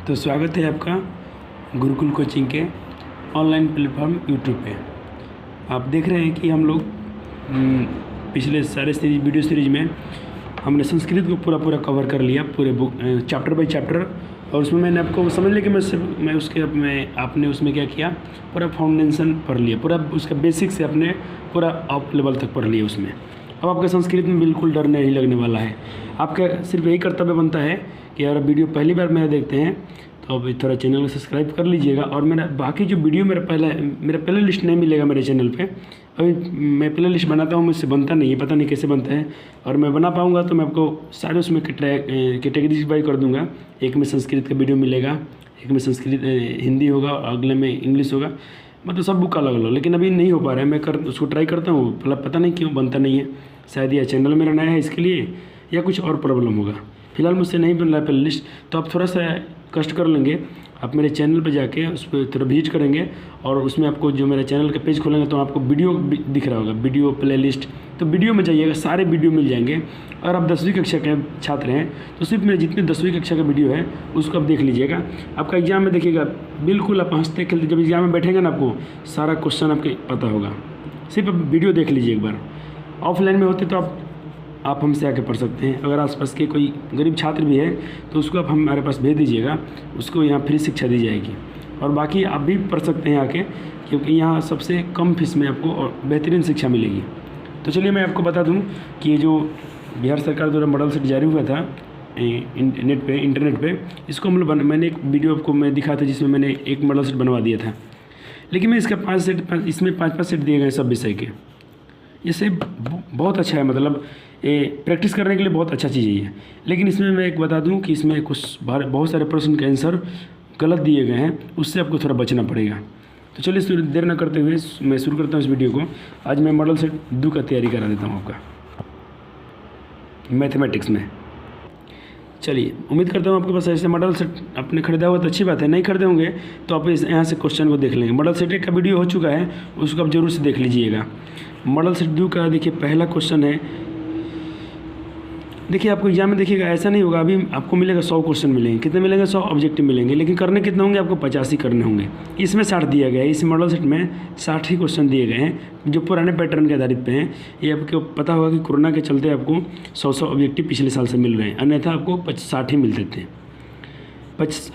तो स्वागत है आपका गुरुकुल कोचिंग के ऑनलाइन प्लेटफॉर्म यूट्यूब पे। आप देख रहे हैं कि हम लोग पिछले सारे वीडियो सीरीज में हमने संस्कृत को पूरा कवर कर लिया, पूरे बुक चैप्टर बाय चैप्टर। और उसमें मैंने आपको समझ लिया कि आपने उसमें क्या किया, पूरा फाउंडेशन पढ़ लिया, पूरा उसका बेसिक से अपने पूरा अप लेवल तक पढ़ लिया उसमें। अब आपका संस्कृत में बिल्कुल डर नहीं लगने वाला है। आपका सिर्फ यही कर्तव्य बनता है कि अगर वीडियो पहली बार मेरा देखते हैं तो अब थोड़ा चैनल को सब्सक्राइब कर लीजिएगा। और मेरा बाकी जो वीडियो मेरा प्ले लिस्ट नहीं मिलेगा मेरे चैनल पे। अभी मैं प्ले लिस्ट बनाता हूँ, मुझसे बनता नहीं है, पता नहीं कैसे बनता है। और मैं बना पाऊँगा तो मैं आपको सारे उसमें कैटेगरीज बाई कर दूँगा। एक में संस्कृत का वीडियो मिलेगा, एक में संस्कृत हिंदी होगा, अगले में इंग्लिश होगा, मतलब सब बुक अलग अलग। लेकिन अभी नहीं हो पा रहा है, उसको ट्राई करता हूँ, पता नहीं क्यों बनता नहीं है। शायद यह चैनल मेरा नया है इसके लिए, या कुछ और प्रॉब्लम होगा। फिलहाल मुझसे नहीं बन रहा है प्ले लिस्ट, तो आप थोड़ा सा कष्ट कर लेंगे। आप मेरे चैनल पर जाके उस पर थोड़ा विजिट करेंगे और उसमें आपको जो मेरे चैनल का पेज खोलेंगे तो आपको वीडियो दिख रहा होगा, वीडियो प्ले लिस्ट। तो वीडियो में जाइएगा, सारे वीडियो मिल जाएंगे। अगर आप 10वीं कक्षा के छात्र हैं तो सिर्फ मेरे जितने 10वीं कक्षा का वीडियो है उसको आप देख लीजिएगा। आपका एग्जाम में देखिएगा, बिल्कुल आप हंसते खेलते जब एग्जाम में बैठेंगे ना, आपको सारा क्वेश्चन आपके पता होगा। सिर्फ आप वीडियो देख लीजिए एक बार। ऑफलाइन में होते तो आप हमसे आके पढ़ सकते हैं। अगर आसपास के कोई गरीब छात्र भी है तो उसको आप हमारे पास भेज दीजिएगा, उसको यहाँ फ्री शिक्षा दी जाएगी। और बाकी आप भी पढ़ सकते हैं आके, क्योंकि यहाँ सबसे कम फीस में आपको और बेहतरीन शिक्षा मिलेगी। तो चलिए मैं आपको बता दूँ कि ये जो बिहार सरकार द्वारा मॉडल सेट जारी हुआ था इंटरनेट पे, इसको हम लोग मैंने एक वीडियो आपको मैं दिखा था जिसमें मैंने एक मॉडल सेट बनवा दिया था। लेकिन मैं इसका 5 सेट, इसमें 5 सेट दिए गए सब विषय के। ये सब बहुत अच्छा है, मतलब ये प्रैक्टिस करने के लिए बहुत अच्छा चीज़ है। लेकिन इसमें मैं एक बता दूं कि इसमें कुछ बहुत सारे प्रश्न के आंसर गलत दिए गए हैं, उससे आपको थोड़ा बचना पड़ेगा। तो चलिए देर न करते हुए मैं शुरू करता हूँ इस वीडियो को। आज मैं मॉडल सेट 2 का तैयारी करा देता हूँ आपका मैथमेटिक्स में। चलिए, उम्मीद करता हूँ आपके पास ऐसे मॉडल सेट आपने खरीदा हुआ तो अच्छी बात है, नहीं खरीदे होंगे तो आप यहाँ से क्वेश्चन को देख लेंगे। मॉडल सेट 1 का वीडियो हो चुका है, उसको आप जरूर से देख लीजिएगा। मॉडल सेट 2 का देखिए पहला क्वेश्चन है। देखिए आपको एग्जाम में देखिएगा ऐसा नहीं होगा, अभी आपको मिलेगा 100 क्वेश्चन मिलेंगे। कितने मिलेंगे? 100 ऑब्जेक्टिव मिलेंगे। लेकिन करने कितने होंगे? आपको 50 ही करने होंगे। इसमें 60 दिया गया है, इस मॉडल सेट में 60 ही क्वेश्चन दिए गए हैं जो पुराने पैटर्न के आधारित पे हैं। ये आपको पता होगा कि कोरोना के चलते आपको 100 ऑब्जेक्टिव पिछले साल से मिल रहे हैं, अन्यथा आपको 60 ही मिलते थे।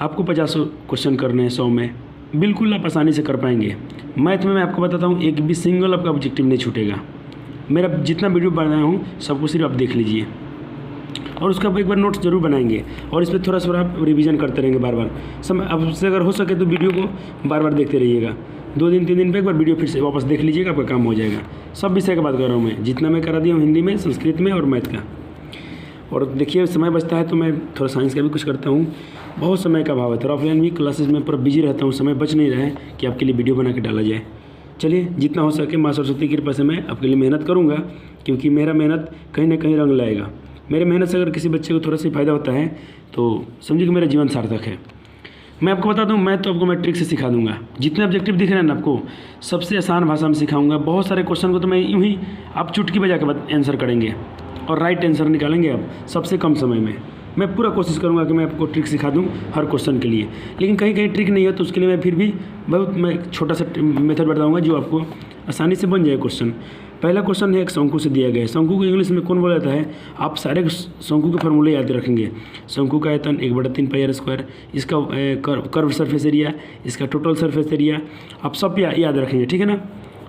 आपको 50 क्वेश्चन करने हैं 100 में, बिल्कुल आप आसानी से कर पाएंगे। मैथ में मैं आपको बताता हूँ, एक भी सिंगल आपका ऑब्जेक्टिव नहीं छूटेगा। मेरा जितना वीडियो बनाया हूँ सबको सिर्फ आप देख लीजिए और उसका एक बार नोट्स जरूर बनाएंगे। और इस पर थोड़ा सा आप रिवीजन करते रहेंगे बार बार। अब से अगर हो सके तो वीडियो को बार बार देखते रहिएगा। 2 दिन 3 दिन पे एक बार वीडियो फिर से वापस देख लीजिएगा, आपका काम हो जाएगा। सब विषय की बात कर रहा हूँ मैं, जितना मैं करा दिया हूँ हिंदी में, संस्कृत में और मैथ का। और देखिए समय बचता है तो मैं थोड़ा साइंस का भी कुछ करता हूँ। बहुत समय का अभाव है, थोड़ा ऑफलाइन भी क्लासेस में पूरा बिजी रहता हूँ, समय बच नहीं रहा है कि आपके लिए वीडियो बना के डाला जाए। चलिए, जितना हो सके माँ सरस्वती की कृपा से मैं आपके लिए मेहनत करूँगा, क्योंकि मेरा मेहनत कहीं ना कहीं रंग लाएगा। मेरे मेहनत से अगर किसी बच्चे को थोड़ा सा फ़ायदा होता है तो समझिए कि मेरा जीवन सार्थक है। मैं आपको बता दूं, मैं तो आपको मैं ट्रिक से सिखा दूंगा। जितने ऑब्जेक्टिव दिख रहे हैं ना आपको, सबसे आसान भाषा में सिखाऊंगा। बहुत सारे क्वेश्चन को तो मैं यूँ ही आप चुटकी बजा के आंसर करेंगे और राइट आंसर निकालेंगे आप सबसे कम समय में। मैं पूरा कोशिश करूंगा कि मैं आपको ट्रिक सिखा दूं हर क्वेश्चन के लिए। लेकिन कहीं कहीं ट्रिक नहीं है तो उसके लिए मैं फिर भी मैं छोटा सा मेथड बताऊँगा जो आपको आसानी से बन जाए क्वेश्चन। पहला क्वेश्चन है, एक शंकु से दिया गया है। शंकु को इंग्लिश में कौन बोला जाता है? आप सारे शंकु के फॉर्मूले याद रखेंगे। शंकु का आयतन 1/3 पाई स्क्वायर, इसका कर्व सरफेस एरिया, इसका टोटल सरफेस एरिया, आप सब याद रखेंगे, ठीक है ना।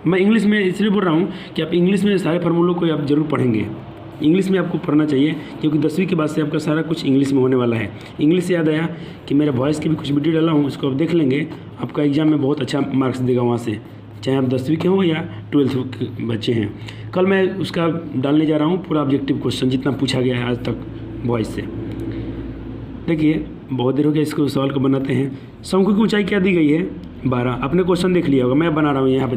मैं इंग्लिश में इसलिए बोल रहा हूँ कि आप इंग्लिश में सारे फार्मूलों को आप जरूर पढ़ेंगे। इंग्लिश में आपको पढ़ना चाहिए, क्योंकि 10वीं के बाद से आपका सारा कुछ इंग्लिश में होने वाला है। इंग्लिश से याद आया कि मेरा वॉइस की भी कुछ वीडियो डाला हूँ, उसको आप देख लेंगे। आपका एग्जाम में बहुत अच्छा मार्क्स देगा वहाँ से, चाहे आप 10वीं के हों या 12th के बच्चे हैं। कल मैं उसका डालने जा रहा हूँ पूरा ऑब्जेक्टिव क्वेश्चन जितना पूछा गया है आज तक वॉइस से। देखिए बहुत देर हो गया इसको सवाल को बनाते हैं। शंकु की ऊंचाई क्या दी गई है? 12। आपने क्वेश्चन देख लिया होगा, मैं बना रहा हूँ यहाँ पे।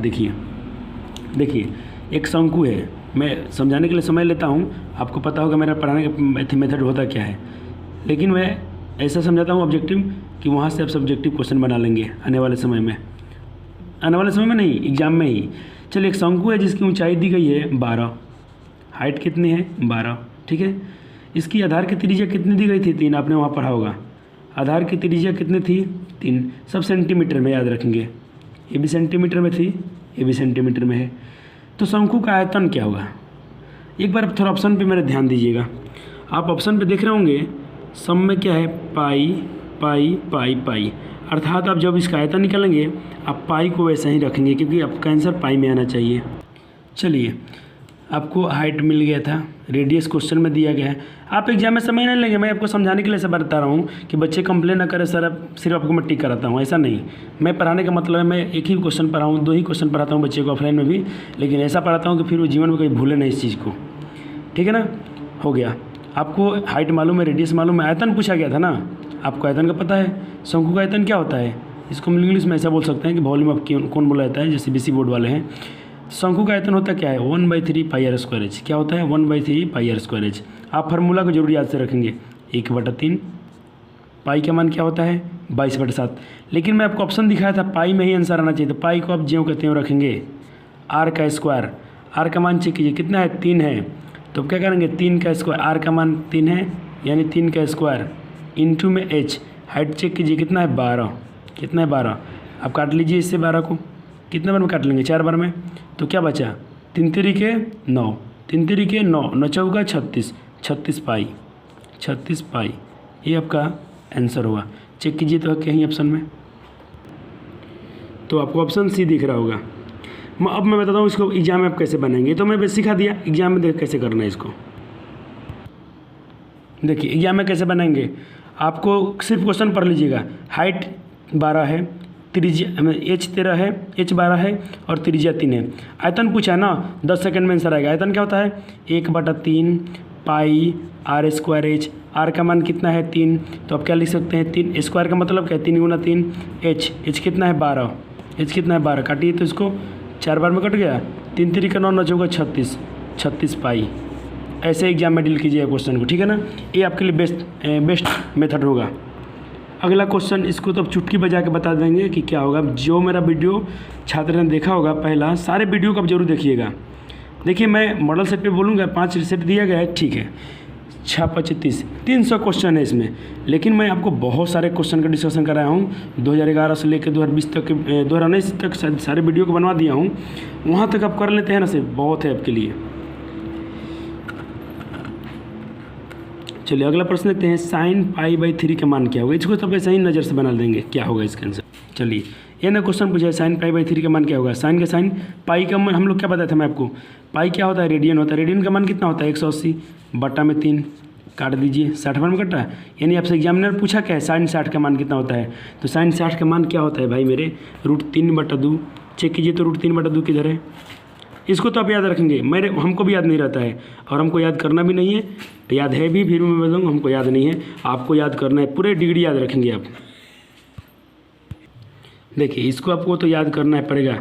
देखिए एक शंकु है, मैं समझाने के लिए समय लेता हूँ। आपको पता होगा मेरा पढ़ाने का मेथड होता क्या है, लेकिन मैं ऐसा समझाता हूँ ऑब्जेक्टिव कि वहाँ से आप सब्जेक्टिव क्वेश्चन बना लेंगे आने वाले समय में। आने वाले समय में नहीं, एग्जाम में ही। चलिए, एक शंकु है जिसकी ऊंचाई दी गई है 12, हाइट कितनी है? 12, ठीक है। इसकी आधार की त्रिज्या कितनी दी गई थी? 3, आपने वहाँ पढ़ा होगा। आधार की त्रिज्या कितनी थी 3, सब सेंटीमीटर में याद रखेंगे, ये भी सेंटीमीटर में थी, ये भी सेंटीमीटर में है। तो शंकु का आयतन क्या होगा? एक बार थोड़ा ऑप्शन पे मेरे ध्यान दीजिएगा। आप ऑप्शन पे देख रहे होंगे सम में क्या है, पाई पाई पाई पाई, अर्थात आप जब इसका आयतन निकालेंगे आप पाई को वैसा ही रखेंगे क्योंकि आपका आंसर पाई में आना चाहिए। चलिए, आपको हाइट मिल गया था, रेडियस क्वेश्चन में दिया गया है। आप एग्जाम में समय नहीं लेंगे, मैं आपको समझाने के लिए ऐसा बता रहा हूँ कि बच्चे कंप्लेन ना करें सर अब सिर्फ आपको मैं टिक कराता हूँ, ऐसा नहीं। मैं पढ़ाने का मतलब है मैं एक ही क्वेश्चन पढ़ाऊँ, 2 ही क्वेश्चन पढ़ाता हूँ बच्चे को ऑफलाइन में भी, लेकिन ऐसा पढ़ाता हूँ कि फिर वो जीवन में कहीं भूले नहीं इस चीज़ को। ठीक है ना, हो गया। आपको हाइट मालूम है, रेडियस मालूम है, आयतन पूछा गया था ना, आपको आयतन का पता है। शंकु का आयतन क्या होता है? इसको हम इंग्लिश में ऐसा बोल सकते हैं कि वॉल्यूम ऑफ कौन बोला जाता है, जैसे बीसी बोर्ड वाले हैं। शंकु का आयतन होता क्या है? 1/3 पाई आर स्क्वायर एच। क्या होता है? 1/3 पाई आर स्क्वायर एच। आप फार्मूला को जरूर याद से रखेंगे, 1/3। पाई का मान क्या होता है? 22/7। लेकिन मैं आपको ऑप्शन दिखाया था पाई में ही आंसर आना चाहिए, तो पाई को आप ज्यों कहते हो रखेंगे। आर का स्क्वायर, आर का मान चेक कीजिए कितना है, 3 है, तो क्या करेंगे 3 का स्क्वायर, आर का मान 3 है यानी 3 का स्क्वायर इंटू में एच, हाइट चेक कीजिए कितना है 12, कितना है 12। आप काट लीजिए इससे 12 को, कितने बार में काट लेंगे? 4 बार में। तो क्या बचा? 3 तिरिके 9, 3 तिरिके 9, 9 चौका 36, 36 पाई, 36 पाई, ये आपका आंसर होगा। चेक कीजिए तो कहीं ऑप्शन में, तो आपको ऑप्शन सी दिख रहा होगा। अब मैं बताता हूँ इसको एग्जाम में आप कैसे बनाएंगे, तो मैं बस सिखा दिया, एग्जाम में देख कैसे करना है इसको। देखिए एग्जाम में कैसे बनाएंगे, आपको सिर्फ क्वेश्चन पढ़ लीजिएगा। हाइट 12 है, त्रिज्या एच 13 है, एच 12 है और त्रिज्या 3 है। आयतन पूछा है ना, 10 सेकंड में आंसर आएगा। आयतन क्या होता है? 1/3 पाई आर स्क्वायर एच। आर का मान कितना है? 3, तो आप क्या लिख सकते हैं? 3 स्क्वायर का मतलब क्या है? 3 × 3। एच, एच कितना है? 12, एच कितना है? 12। काटिए तो इसको 4 बार में कट गया, 3 तिरिका 9, 9 चौका 36, 36 पाई। ऐसे एग्जाम में डील कीजिए क्वेश्चन को, ठीक है ना। ये आपके लिए बेस्ट मेथड होगा। अगला क्वेश्चन, इसको तो अब चुटकी बजा के बता देंगे कि क्या होगा। जो मेरा वीडियो छात्र ने देखा होगा पहला, सारे वीडियो को आप जरूर देखिएगा। देखिए मैं मॉडल सेट पे बोलूँगा, 5 सेट दिया गया है, ठीक है। 6×5 = 300 क्वेश्चन है इसमें, लेकिन मैं आपको बहुत सारे क्वेश्चन का डिस्कशन कराया हूँ। 2011 से लेकर 2020 तक, 2019 तक सारे वीडियो को बनवा दिया हूँ। वहाँ तक आप कर लेते हैं ना, सिर्फ बहुत है आपके लिए। चलिए अगला प्रश्न लेते हैं, sin π/3 का मान क्या होगा। इसको तो ऐसे ही नज़र से बना देंगे, क्या होगा इसका आंसर। चलिए ये ना क्वेश्चन पूछा है, sin π/3 का मान क्या होगा। साइन का साइन, पाई का मान हम लोग क्या बताया था मैं आपको, पाई क्या होता है? रेडियन होता है। रेडियन का मान कितना होता है? 180/3। काट दीजिए, 60 बार में कटा है। यानी आपसे एग्जामिनर पूछा क्या है, sin 60 का मान कितना होता है। तो sin 60 का मान क्या होता है भाई मेरे? √3/2। चेक कीजिए तो √3/2 किधर है। इसको तो आप याद रखेंगे, हमको भी याद नहीं रहता है और हमको याद करना भी नहीं है। याद है भी, फिर मैं बताऊँगा हमको याद नहीं है, आपको याद करना है। पूरे डिग्री याद रखेंगे आप। देखिए इसको आपको तो याद करना है पड़ेगा,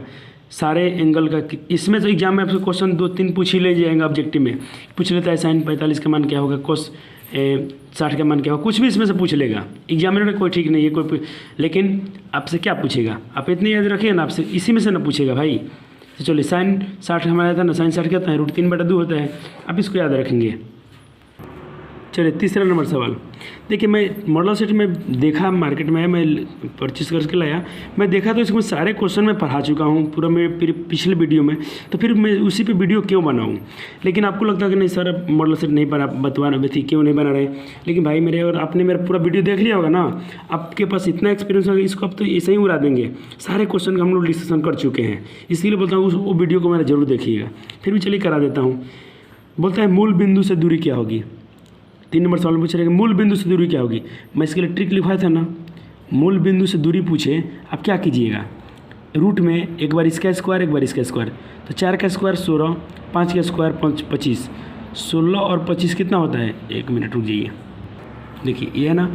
सारे एंगल का। इसमें तो एग्जाम में आपसे क्वेश्चन 2-3 पूछ ही ले जाएंगे, ऑब्जेक्टिव में पूछ लेता है sin 45 का मान क्या होगा, cos 60 का मान क्या होगा, कुछ भी इसमें से पूछ लेगा। एग्जामिनर में कोई ठीक नहीं है कोई, लेकिन आपसे क्या पूछेगा, आप इतनी याद रखिए ना, आपसे इसी में से ना पूछेगा भाई। तो चलिए sin 60 हमारा था ना, sin 60 क्या होता है? √3/2 होता है। आप इसको याद रखेंगे। चलिए तीसरा नंबर सवाल। देखिए मैं मॉडल सेट में देखा, मार्केट में मैं परचेस करके लाया, मैं देखा तो इसमें सारे क्वेश्चन मैं पढ़ा चुका हूँ पूरा मेरे पिछले वीडियो में, तो फिर मैं उसी पे वीडियो क्यों बनाऊँ। लेकिन आपको लगता है कि नहीं सर अब मॉडल सेट नहीं बतवा थी, क्यों नहीं बना रहे। लेकिन भाई मेरे, और आपने मेरा पूरा वीडियो देख लिया होगा ना, आपके पास इतना एक्सपीरियंस होगा, इसको आप तो ऐसे ही उड़ा देंगे। सारे क्वेश्चन का हम लोग डिस्कशन कर चुके हैं, इसीलिए बोलता हूँ वो वीडियो को मेरा जरूर देखिएगा। फिर भी चलिए करा देता हूँ। बोलता है मूल बिंदु से दूरी क्या होगी। 3 नंबर सवाल पूछ रहे हैं मूल बिंदु से दूरी क्या होगी। मैं इसके लिए ट्रिक लिखवाया था ना, मूल बिंदु से दूरी पूछे, आप क्या कीजिएगा, रूट में एक बार इसका स्क्वायर एक बार इसका स्क्वायर, तो 4 का स्क्वायर 16, 5 का स्क्वायर 25, 16 और 25 कितना होता है? 1 मिनट रुक जाइए। देखिए ये है ना,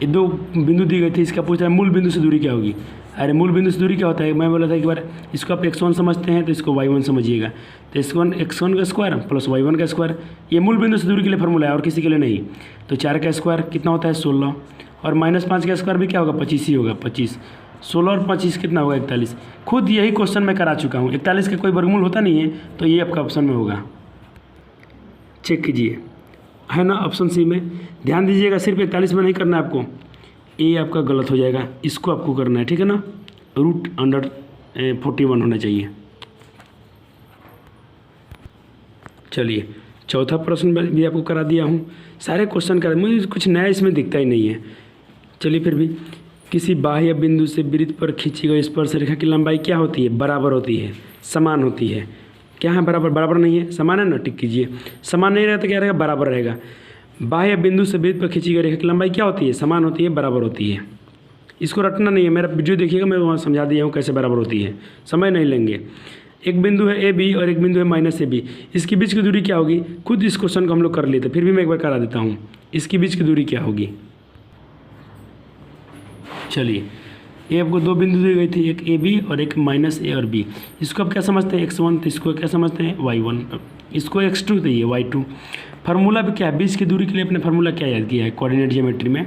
ये 2 बिंदु दी गई थी, इसका पूछ रहा है मूल बिंदु से दूरी क्या होगी। अरे मूल बिंदु से दूरी क्या होता है, मैं बोला था एक बार, इसको आप x1 समझते हैं तो इसको y1 समझिएगा। तो x1 का स्क्वायर प्लस y1 का स्क्वायर, ये मूल बिंदु से दूरी के लिए फॉर्मूला है और किसी के लिए नहीं। तो 4 का स्क्वायर कितना होता है? 16, और -5 का स्क्वायर भी क्या होगा? 25 ही होगा। 25, 16 और 25 कितना होगा? 41। खुद यही क्वेश्चन मैं करा चुका हूँ। 41 का कोई वर्गमूल होता नहीं है, तो ये आपका ऑप्शन में होगा। चेक कीजिए, है ना ऑप्शन सी में। ध्यान दीजिएगा, सिर्फ 41 में नहीं करना है आपको, ए आपका गलत हो जाएगा, इसको आपको करना है, ठीक है ना। रूट अंडर 41 होना चाहिए। चलिए चौथा प्रश्न भी आपको करा दिया हूँ, सारे क्वेश्चन करा, मुझे कुछ नया इसमें दिखता ही नहीं है। चलिए फिर भी, किसी बाह्य बिंदु से वृत्त पर खींची गई स्पर्श रेखा की लंबाई क्या होती है? बराबर होती है, समान होती है। क्या है बराबर? बराबर नहीं है, समान है ना, टिक कीजिए। समान नहीं रहेगा तो क्या रहेगा? बराबर रहेगा। बाह्य बिंदु से वृत्त पर खींची गई रेखा की लंबाई क्या होती है? समान होती है, बराबर होती है। इसको रटना नहीं है, मेरा वीडियो देखिएगा, मैं वहाँ समझा दिया हूँ कैसे बराबर होती है, समय नहीं लेंगे। एक बिंदु है ए बी और एक बिंदु है माइनस ए बी, इसकी बीच की दूरी क्या होगी? खुद इस क्वेश्चन को हम लोग कर लेते, फिर भी मैं एक बार करा देता हूँ। इसकी बीच की दूरी क्या होगी? चलिए, ये आपको दो बिंदु दी गई थी, एक ए बी और एक माइनस ए और बी। इसको आप क्या समझते हैं? x1, तो इसको क्या समझते हैं? y1, इसको x2 तो ये y2। फार्मूला भी क्या है? बीच की दूरी के लिए अपने फार्मूला क्या याद किया है? कोऑर्डिनेट ज्योमेट्री में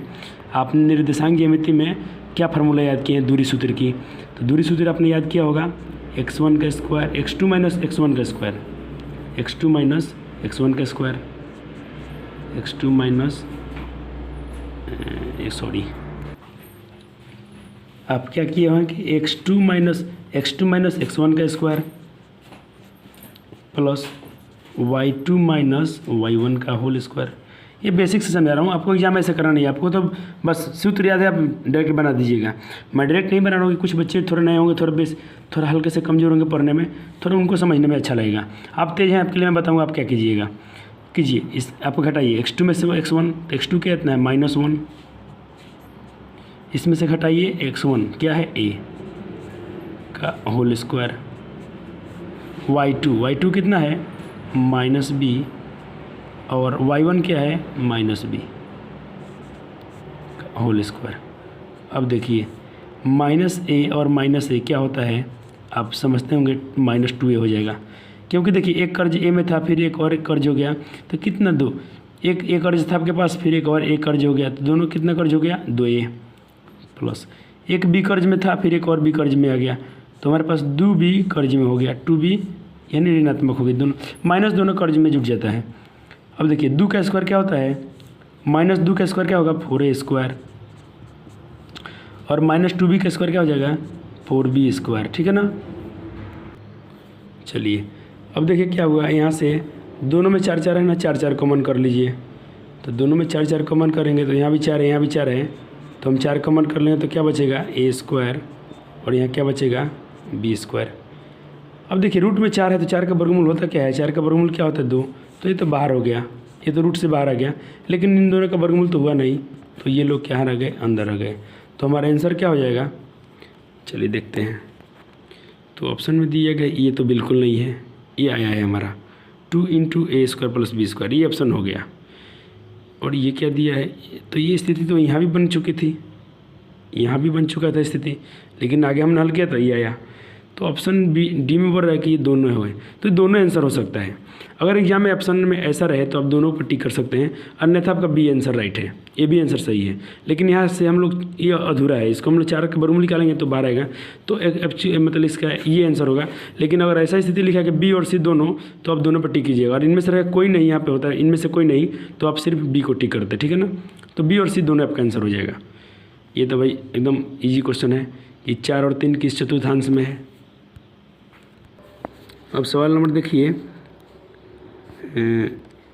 आपने निर्देशांक ज्यामिति में क्या फार्मूला याद किए हैं? दूरी सूत्र की। तो दूरी सूत्र आपने याद किया होगा, x1 का स्क्वायर, x2 माइनस x1 का स्क्वायर, x2 माइनस x1 का स्क्वायर, x2 माइनस आप क्या किए हैं कि x2 माइनस x1 का square plus y2 minus y1 का होल स्क्वायर। ये बेसिक से समझा रहा हूँ, आपको एग्जाम ऐसे करना नहीं है, आपको तो बस सूत्र याद है, आप डायरेक्ट बना दीजिएगा। मैं डायरेक्ट नहीं बना रहा हूँ, कुछ बच्चे थोड़े नए होंगे, थोड़ा हल्के से कमज़ोर होंगे पढ़ने में, थोड़ा उनको समझने में अच्छा लगेगा। आप तेज़ हैं, आपके लिए मैं बताऊँगा आप क्या कीजिएगा। कीजिए, इस आपको घटाइए x2 में से x1, तो x2 क्या इतना है? -1। इसमें से घटाइए x1 क्या है? a का होल स्क्वायर, y2 कितना है? -b, और y1 क्या है? -b का होल स्क्वायर। अब देखिए, -a और -a क्या होता है? आप समझते होंगे, -2a हो जाएगा, क्योंकि देखिए एक कर्ज ए में था, फिर एक और एक कर्ज हो गया, तो कितना? 2। एक कर्ज था आपके पास, फिर एक और एक कर्ज हो गया, तो दोनों कितना कर्ज हो गया? 2a प्लस एक बी कर्ज में था, फिर एक और बी कर्ज में आ गया, तो हमारे पास 2b कर्ज में हो गया, 2b यानी ऋणात्मक हो गई, दोनों माइनस दोनों कर्ज में जुट जाता है। अब देखिए 2 का स्क्वायर क्या होता है? -2 का स्क्वायर क्या होगा? 4a स्क्वायर, और -2b का स्क्वायर क्या हो जाएगा? 4b स्क्वायर, ठीक है ना। चलिए अब देखिए क्या हुआ, यहाँ से दोनों में 4 4 है ना, 4 4 कॉमन कर लीजिए। तो दोनों में 4 4 कॉमन करेंगे तो यहाँ भी 4 है, यहाँ भी 4 है, तो हम 4 कॉमन कर लेंगे तो क्या बचेगा? a स्क्वायर, और यहाँ क्या बचेगा? b square. अब देखिए रूट में 4 है, तो 4 का वर्गमूल होता क्या है? 4 का वर्गमूल क्या होता है? 2। तो ये तो बाहर हो गया, ये तो रूट से बाहर आ गया, लेकिन इन दोनों का वर्गमूल तो हुआ नहीं, तो ये लोग क्या रह गए? अंदर रह गए। तो हमारा आंसर क्या हो जाएगा? चलिए देखते हैं। तो ऑप्शन में दिया गया ये तो बिल्कुल नहीं है, ये आया है हमारा 2 × a square plus b square, ये ऑप्शन हो गया। और ये क्या दिया है? तो ये स्थिति तो यहाँ भी बन चुकी थी, यहाँ भी बन चुका था स्थिति, लेकिन आगे हमने हल किया तो ये आया। तो ऑप्शन डी में बोल रहा है कि ये दोनों हुए, तो दोनों आंसर हो सकता है। अगर एग्जाम में ऑप्शन में ऐसा रहे तो आप दोनों पर टिक कर सकते हैं, अन्यथा आपका बी आंसर राइट है, ए बी आंसर सही है। लेकिन यहाँ से हम लोग ये अधूरा है, इसको हम लोग 4 का वर्गमूल निकालेंगे तो बाहर आएगा, तो मतलब इसका ये आंसर होगा। लेकिन अगर ऐसा स्थिति लिखा है कि बी और सी दोनों, तो आप दोनों पर टिक कीजिएगा। और इनमें से रहेगा कोई नहीं, यहाँ पे होता है इनमें से कोई नहीं, तो आप सिर्फ बी को टिक करते, ठीक है ना। तो बी और सी दोनों आपका आंसर हो जाएगा। ये तो भाई एकदम ईजी क्वेश्चन है कि 4 और 3 किस चतुर्थांश में है। अब सवाल नंबर देखिए,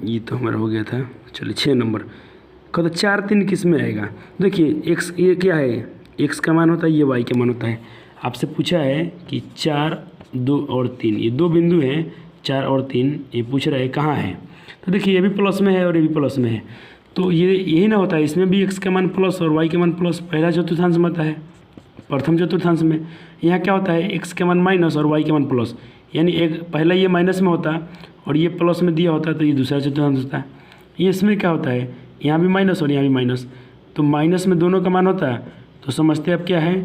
ये तो हमारा हो गया था, चलिए 6 नंबर कहता 4 3 किस में आएगा। देखिए x ये क्या है? x का मान होता है, ये y का मान होता है। आपसे पूछा है कि 4 2 और 3, ये दो बिंदु हैं 4 और 3, ये पूछ रहा है कहाँ है। तो देखिए ये भी प्लस में है और ये भी प्लस में है, तो ये यही ना होता है, इसमें भी x का मान प्लस और y का मान प्लस, पहला चतुर्थांश में आता है, प्रथम चतुर्थांश में। यहाँ क्या होता है? x का मान माइनस और y का मान प्लस, यानी एक पहला ये माइनस में होता और ये प्लस में दिया होता, तो ये दूसरा चतुर्थांश होता है। ये इसमें क्या होता है? यहाँ भी माइनस और यहाँ भी माइनस, तो माइनस में दोनों का मान होता है, तो समझते हैं अब क्या है?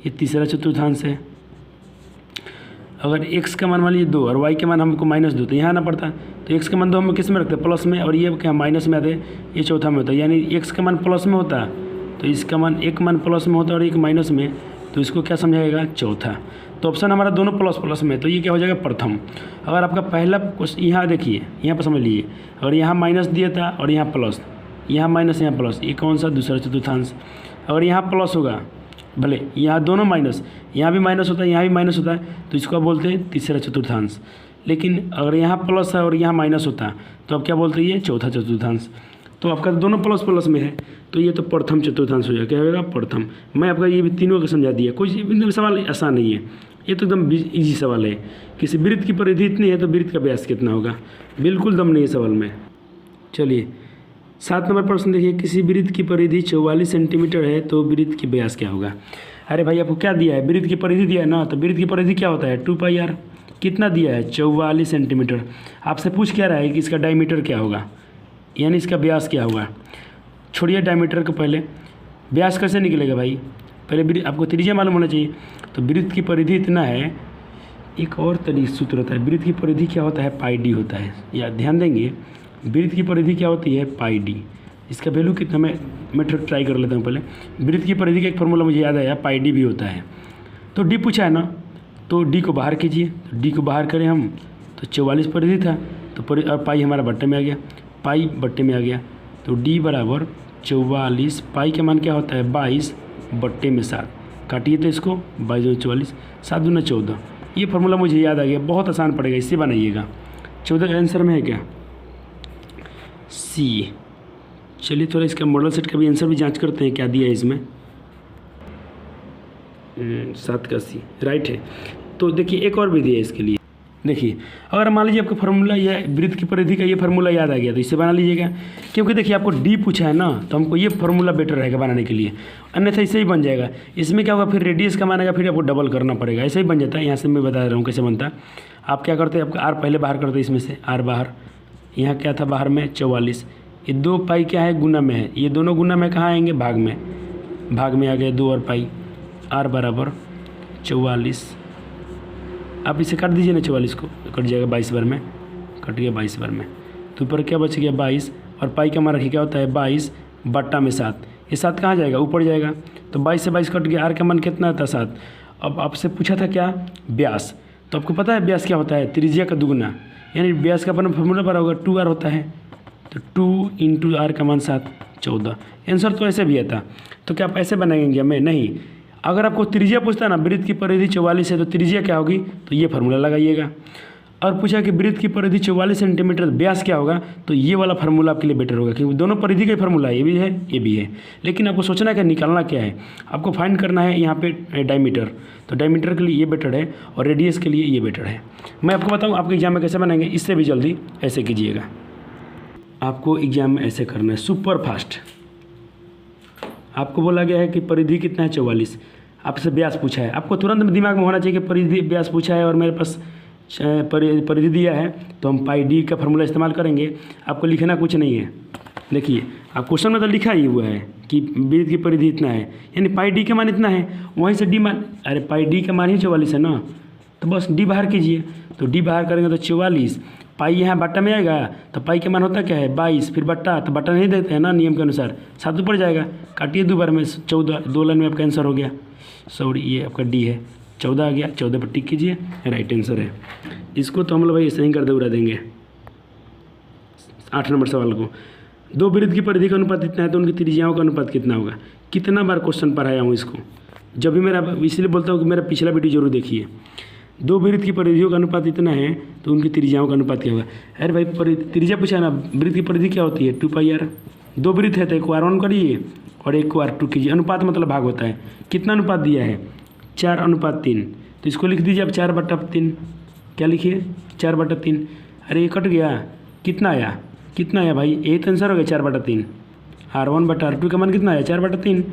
ये तीसरा चतुर्थांश है। अगर x का मान मान लीजिए 2 और y के मान हमको -2, तो यहाँ आना पड़ता है, तो x का मान 2 हम किस में रखते हैं? प्लस में, और ये क्या माइनस में आते हैं, ये चौथा में होता है। यानी x का मान प्लस में होता है, तो इसका मान एक मान प्लस में होता है और एक माइनस में, तो इसको क्या समझाएगा? चौथा। तो ऑप्शन हमारा दोनों प्लस प्लस में, तो ये क्या हो जाएगा? प्रथम। अगर आपका पहला क्वेश्चन यहाँ देखिए, यहाँ पर समझ लीजिए, अगर यहाँ माइनस दिया था और यहाँ प्लस, यहाँ माइनस यहाँ प्लस, ये कौन सा दूसरा चतुर्थांश। अगर यहाँ प्लस होगा, भले यहाँ दोनों माइनस, यहाँ भी माइनस होता है यहाँ भी माइनस होता है, तो इसको आप बोलते हैं तीसरा चतुर्थांश। लेकिन अगर यहाँ प्लस है और यहाँ माइनस होता है तो आप क्या बोलते हैं, ये चौथा चतुर्थांश। तो आपका दोनों प्लस प्लस में है, तो ये तो प्रथम चतुर्थांश हो जाएगा। क्या होगा, प्रथम। मैं आपका ये भी तीनों का समझा दिया, कोई सवाल आसान नहीं है, ये तो एकदम इजी सवाल है। किसी वृत्त की परिधि इतनी है तो वृत्त का व्यास कितना होगा, बिल्कुल दम नहीं है सवाल में। चलिए 7 नंबर प्रश्न देखिए, किसी वृत्त की परिधि 44 सेंटीमीटर है तो वृत्त की व्यास क्या होगा। अरे भाई आपको क्या दिया है, वृत्त की परिधि दिया है ना, तो वृत्त की परिधि क्या होता है 2πr। कितना दिया है 44 सेंटीमीटर। आपसे पूछ क्या रहा है कि इसका डायमीटर क्या होगा, यानी इसका व्यास क्या होगा। छोड़िए डायमीटर को, पहले व्यास कैसे निकलेगा भाई, पहले आपको त्रिज्या मालूम होना चाहिए। तो वृत्त की परिधि इतना है, एक और तरीका सूत्र होता है, वृत्त की परिधि क्या होता है πd होता है, या ध्यान देंगे वृत्त की परिधि क्या होती है πd। इसका वैल्यू कितना, मैं ट्राई कर लेता हूँ पहले। वृत्त की परिधि का एक फार्मूला मुझे याद आया, πd भी होता है। तो d पूछा है ना, तो d को बाहर कीजिए, तो d को बाहर करें हम, तो 44 परिधि था, तो और पाई हमारा बट्टे में आ गया, पाई बट्टे में आ गया, तो d बराबर 44, पाई का मान क्या होता है 22 बट्टे में 7। काटिए तो इसको, 22 44, 7 दूना 14। ये फार्मूला मुझे याद आ गया, बहुत आसान पड़ेगा, इससे बनाइएगा। 14 आंसर में है क्या, सी। चलिए थोड़ा इसका मॉडल सेट का भी आंसर भी जांच करते हैं, क्या दिया है इसमें। 7 का सी राइट है। तो देखिए एक और विधि है इसके लिए। देखिए अगर मान लीजिए आपका फार्मूला या वृत्त की परिधि का ये फार्मूला याद आ गया, तो इसे बना लीजिएगा। क्योंकि देखिए आपको डी पूछा है ना, तो हमको ये फार्मूला बेटर रहेगा बनाने के लिए, अन्यथा इसे ही बन जाएगा। इसमें क्या होगा, फिर रेडियस का मानेगा, फिर आपको डबल करना पड़ेगा, ऐसे ही बन जाता है। यहाँ से मैं बता रहा हूँ कैसे बनता है। आप क्या करते हैं, आपका आर पहले बाहर करते हैं, इसमें से आर बाहर, यहाँ क्या था बाहर में 44, ये 2 पाई क्या है गुना में है, ये दोनों गुना में कहाँ आएंगे, भाग में, भाग में आ गए 2 और पाई, आर बराबर 44। आप इसे काट दीजिए ना, 44 को कट जाएगा 22 बार में, कट गया 22 बार में, तो ऊपर क्या बच गया 22, और पाई का मान रखिए क्या होता है 22 बट्टा में 7। ये 7 कहाँ जाएगा, ऊपर जाएगा, तो 22 से 22 कट गया, आर का मान कितना था 7। अब आपसे पूछा था क्या, व्यास, तो आपको पता है व्यास क्या होता है, त्रिज्या का दुगुना, यानी व्यास का अपना फॉर्मूला पर होगा 2r होता है, तो 2 × r का मान 7 14। आंसर तो ऐसे भी आता, तो क्या आप ऐसे बनाएंगे, मैं नहीं। अगर आपको त्रिज्या पूछता है ना, वृत्त की परिधि 44 है तो त्रिज्या क्या होगी, तो ये फार्मूला लगाइएगा। और पूछा कि वृत्त की परिधि 44 सेंटीमीटर, व्यास क्या होगा, तो ये वाला फार्मूला आपके लिए बेटर होगा, क्योंकि दोनों परिधि का फार्मूला है, ये भी है ये भी है। लेकिन आपको सोचना है निकालना क्या है, आपको फाइंड करना है यहाँ पे डायमीटर, तो डायमीटर के लिए ये बेटर है और रेडियस के लिए ये बेटर है। मैं आपको बताऊँ आपके एग्जाम में कैसे बनाएंगे, इससे भी जल्दी ऐसे कीजिएगा। आपको एग्जाम में ऐसे करना है सुपर फास्ट। आपको बोला गया है कि परिधि कितना है 44, आपसे व्यास पूछा है, आपको तुरंत दिमाग में होना चाहिए कि परिधि व्यास पूछा है और मेरे पास परिधि दिया है, तो हम पाई डी का फार्मूला इस्तेमाल करेंगे। आपको लिखना कुछ नहीं है, देखिए आप क्वेश्चन में तो लिखा ही हुआ है कि वृत्त की परिधि इतना है, यानी पाई डी का मान इतना है, वहीं से डी मान, अरे पाई डी का मान ही 44 है ना, तो बस डी बाहर कीजिए, तो डी बाहर करेंगे तो 44, पाई यहाँ बट्टा में आएगा, तो पाई का मान होता क्या है 22, फिर बट्टा, तो बट्टा नहीं देते हैं ना नियम के अनुसार, 7 ऊपर जाएगा, काटिए 2 बार में 14, 2 लाइन में आपका आंसर हो गया। सॉरी ये आपका डी है, 14 आ गया, 14 पर टिक कीजिए, राइट आंसर है। इसको तो हम लोग भाई ऐसे ही कर दे उड़ा देंगे। 8 नंबर सवाल को, 2 वृत्त की परिधि का अनुपात इतना है तो उनकी त्रिज्याओं का अनुपात कितना होगा। कितना बार क्वेश्चन पढ़ाया हूँ इसको, जब भी मेरा, इसलिए बोलता हूँ कि मेरा पिछला वीडियो जरूर देखिए। 2 वृत्त की परिधियों का अनुपात इतना है तो उनकी त्रिज्याओं का अनुपात क्या होगा। अरे भाई त्रिज्या पूछा ना, वृत्त की परिधि क्या होती है 2πr। 2 वृत्त है तो एक को r1 करिए और एक को r2 कीजिए, अनुपात मतलब भाग होता है। कितना अनुपात दिया है 4:3, तो इसको लिख दीजिए आप 4/3। क्या लिखिए 4/3। अरे ये कट गया, कितना आया, कितना आया भाई, यही तो आंसर हो गया 4/3। r1/r2 का मान कितना आया 4/3।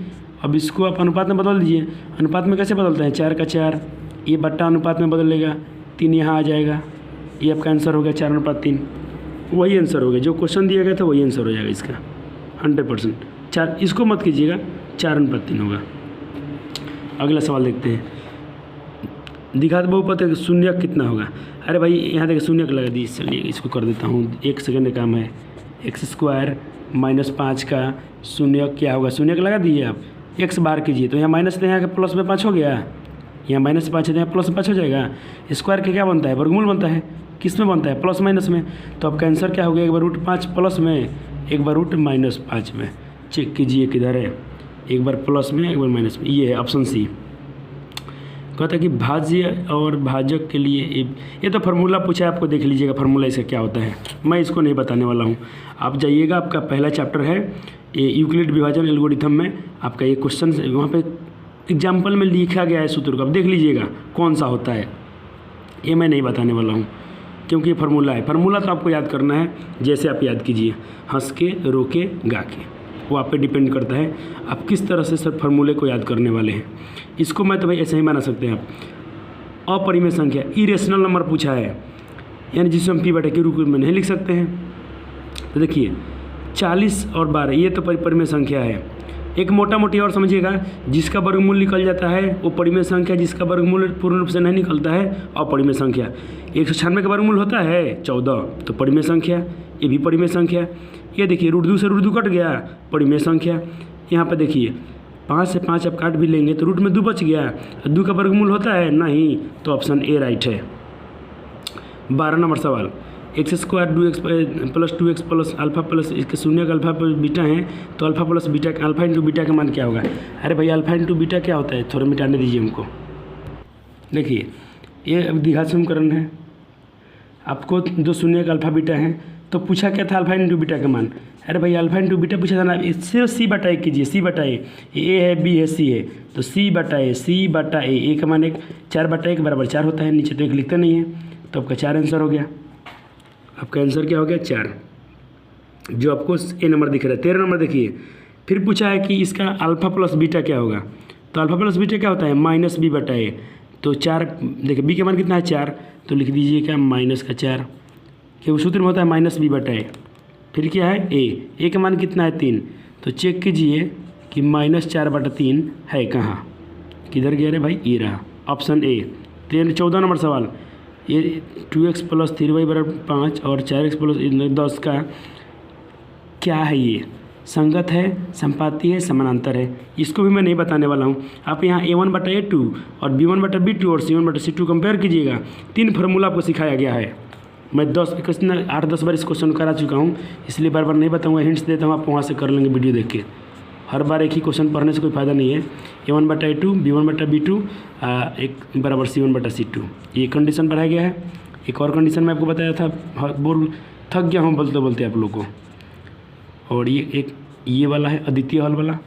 अब इसको आप अनुपात में बदल दीजिए, अनुपात में कैसे बदलते हैं, 4 का 4, ये बट्टा अनुपात में बदलेगा, 3 यहाँ आ जाएगा, ये आपका आंसर हो गया 4/3। वही आंसर हो गया जो क्वेश्चन दिया गया था, वही आंसर हो जाएगा इसका 100%। 4 इसको मत कीजिएगा, 4/3 होगा। अगला सवाल देखते हैं, द्विघात बहुपद शून्यक कितना होगा। अरे भाई यहाँ देखिए शून्यक लगा दी, चलिए इसको कर देता हूँ, 1 सेकेंड का काम है। x² - 5 का शून्यक क्या होगा, शून्यक लगा दिए आप, x बाहर कीजिए तो यहाँ माइनस, यहाँ के प्लस में 5 हो गया, यहाँ -5 है तो यहाँ +5 हो जाएगा। स्क्वायर का क्या बनता है, वर्गमूल बनता है। किस में बनता है, प्लस माइनस में। तो आपका आंसर क्या हो गया, 1/5 प्लस में, 1/-5 में। चेक कीजिए किधर है, एक बार प्लस में एक बार माइनस में। ये है ऑप्शन सी। कहता है कि भाज्य और भाजक के लिए ये तो फार्मूला पूछा है, आपको देख लीजिएगा फार्मूला इसका क्या होता है, मैं इसको नहीं बताने वाला हूँ। आप जाइएगा, आपका पहला चैप्टर है ये यूक्लिड विभाजन एल्गोरिथम में, आपका ये क्वेश्चन वहाँ पे एग्जाम्पल में लिखा गया है सूत्र को, आप देख लीजिएगा कौन सा होता है। ये मैं नहीं बताने वाला हूँ क्योंकि ये फार्मूला है। फार्मूला तो आपको याद करना है, जैसे आप याद कीजिए, हंस के, रो के, गा के, वो आप पे डिपेंड करता है आप किस तरह से सर फार्मूले को याद करने वाले हैं। इसको मैं तो भाई ऐसे ही बना सकते हैं आप। अपरिमेय संख्या, इरेशनल नंबर पूछा है, यानी जिसे हम p/q के रूप में नहीं लिख सकते हैं। तो देखिए 40 और 12 ये तो परिमेय संख्या है। एक मोटा मोटी और समझिएगा, जिसका वर्गमूल निकल जाता है वो परिमेय संख्या, जिसका वर्गमूल पूर्ण रूप से नहीं निकलता है अपरिमेय संख्या। 196 का वर्गमूल होता है 14, तो परिमेय संख्या, ये भी परिमेय संख्या। ये देखिए √2 से √2 कट गया, परिमेय संख्या। यहाँ पर देखिए 5 से 5 आप काट भी लेंगे तो रूट में 2 बच गया, 2 का वर्गमूल होता है नहीं, तो ऑप्शन ए राइट है। 12 नंबर सवाल, x² 2x plus 2x plus alpha plus इसके शून्य का अल्फा प्लस बीटा है, तो alpha plus beta, alpha into beta का मान क्या होगा। अरे भाई अल्फा इंटू बीटा क्या होता है, थोड़ा मिटाने दीजिए हमको। देखिए ये द्विघात समीकरण है, आपको 2 शून्य का अल्फा बीटा है, तो पूछा क्या था अल्फा इंटू बीटा का मान। अरे भाई अल्फा इंटू बीटा पूछा था ना, इससे c/a कीजिए, c/a, ए है, बी है, सी है, तो c/a ए का मान 4/1 बराबर 4 होता है, नीचे तो 1 लिखते नहीं है, तो आपका 4 आंसर हो गया। आपका आंसर क्या हो गया 4, जो आपको ए नंबर दिख रहा है। 13 नंबर देखिए, फिर पूछा है कि इसका अल्फा प्लस बीटा क्या होगा, तो अल्फा प्लस बीटा क्या होता है -b/a, तो 4 देखिए बी का मान कितना है 4, तो लिख दीजिए क्या -4, क्योंकि सूत्र में होता है -b/a। फिर क्या है ए का मान कितना है 3, तो चेक कीजिए कि -4/3 है कहाँ, किधर गया रे भाई, ये रहा ऑप्शन ए। 14 नंबर सवाल, ये 2x प्लस 3y बराबर 5 और 4x प्लस 10 का क्या है, ये संगत है, संपाती है, समानांतर है, इसको भी मैं नहीं बताने वाला हूँ। आप यहाँ a1/a2 और b1/b2 और c1/c2 कंपेयर कीजिएगा। 3 फार्मूला आपको सिखाया गया है। मैं 8-10 बार इस क्वेश्चन करा चुका हूँ, इसलिए बार बार नहीं बताऊँगा, हिंट्स देता हूँ, आप वहाँ से कर लेंगे वीडियो देख के। हर बार एक ही क्वेश्चन पढ़ने से कोई फ़ायदा नहीं है। a1/a2 b1/b2 एक बराबर c1/c2, ये कंडीशन बढ़ाया गया है। एक और कंडीशन मैं आपको बताया था, बोल थक गया हूँ बोलते बोलते आप लोग को। और ये वाला है अद्वितीय हल वाला,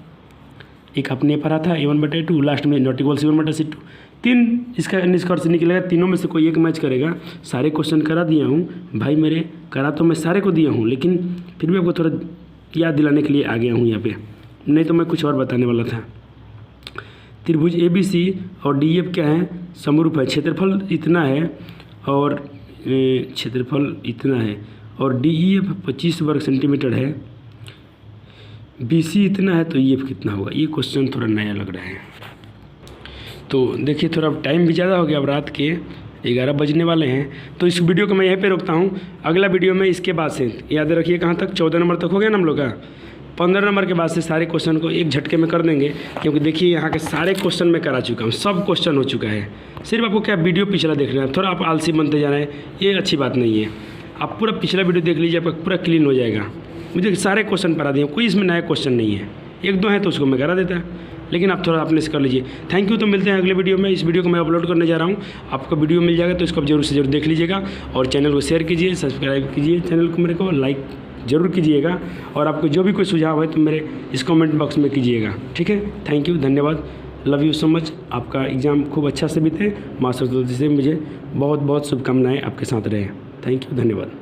एक अपने पढ़ा था a1/a2, लास्ट में नॉट इक्वल c1/c2। 3 इसका निष्कर्ष निकलेगा, तीनों में से कोई एक मैच करेगा। सारे क्वेश्चन करा दिया हूँ भाई, मेरे करा तो मैं सारे को दिया हूँ, लेकिन फिर भी आपको थोड़ा याद दिलाने के लिए आ गया हूँ यहाँ पे, नहीं तो मैं कुछ और बताने वाला था। त्रिभुज ABC और DF क्या है, समरूप है, क्षेत्रफल इतना है और क्षेत्रफल इतना है, और DEF 25 वर्ग सेंटीमीटर है, BC इतना है, तो EF कितना होगा। ये क्वेश्चन थोड़ा नया लग रहा है। तो देखिए थोड़ा टाइम भी ज़्यादा हो गया, अब रात के 11 बजने वाले हैं, तो इस वीडियो को मैं यहीं पे रोकता हूँ। अगला वीडियो में इसके बाद से याद रखिए कहाँ तक, 14 नंबर तक हो गया ना हम लोग का। 15 नंबर के बाद से सारे क्वेश्चन को एक झटके में कर देंगे, क्योंकि देखिए यहाँ के सारे क्वेश्चन मैं करा चुका हूँ, सब क्वेश्चन हो चुका है। सिर्फ आपको क्या वीडियो पिछला देख रहे हैं, थोड़ा आप आलसी बनते जा रहे हैं, ये अच्छी बात नहीं है। आप पूरा पिछला वीडियो देख लीजिए, आपका पूरा क्लीन हो जाएगा। मुझे सारे क्वेश्चन पढ़ा दिए, कोई इसमें नया क्वेश्चन नहीं है, 1-2 है तो उसको मैं करा देता है, लेकिन आप थोड़ा अपने से कर लीजिए। थैंक यू, तो मिलते हैं अगले वीडियो में। इस वीडियो को मैं अपलोड करने जा रहा हूँ, आपको वीडियो मिल जाएगा, तो इसको आप जरूर से जरूर देख लीजिएगा, और चैनल को शेयर कीजिए, सब्सक्राइब कीजिए चैनल को, मेरे को लाइक ज़रूर कीजिएगा, और आपको जो भी कोई सुझाव है तो मेरे इस कमेंट बॉक्स में कीजिएगा, ठीक है। थैंक यू, धन्यवाद, लव यू सो मच। आपका एग्ज़ाम खूब अच्छा से बीते, माँ सरस्वती से मुझे बहुत बहुत शुभकामनाएँ आपके साथ रहे। थैंक यू, धन्यवाद।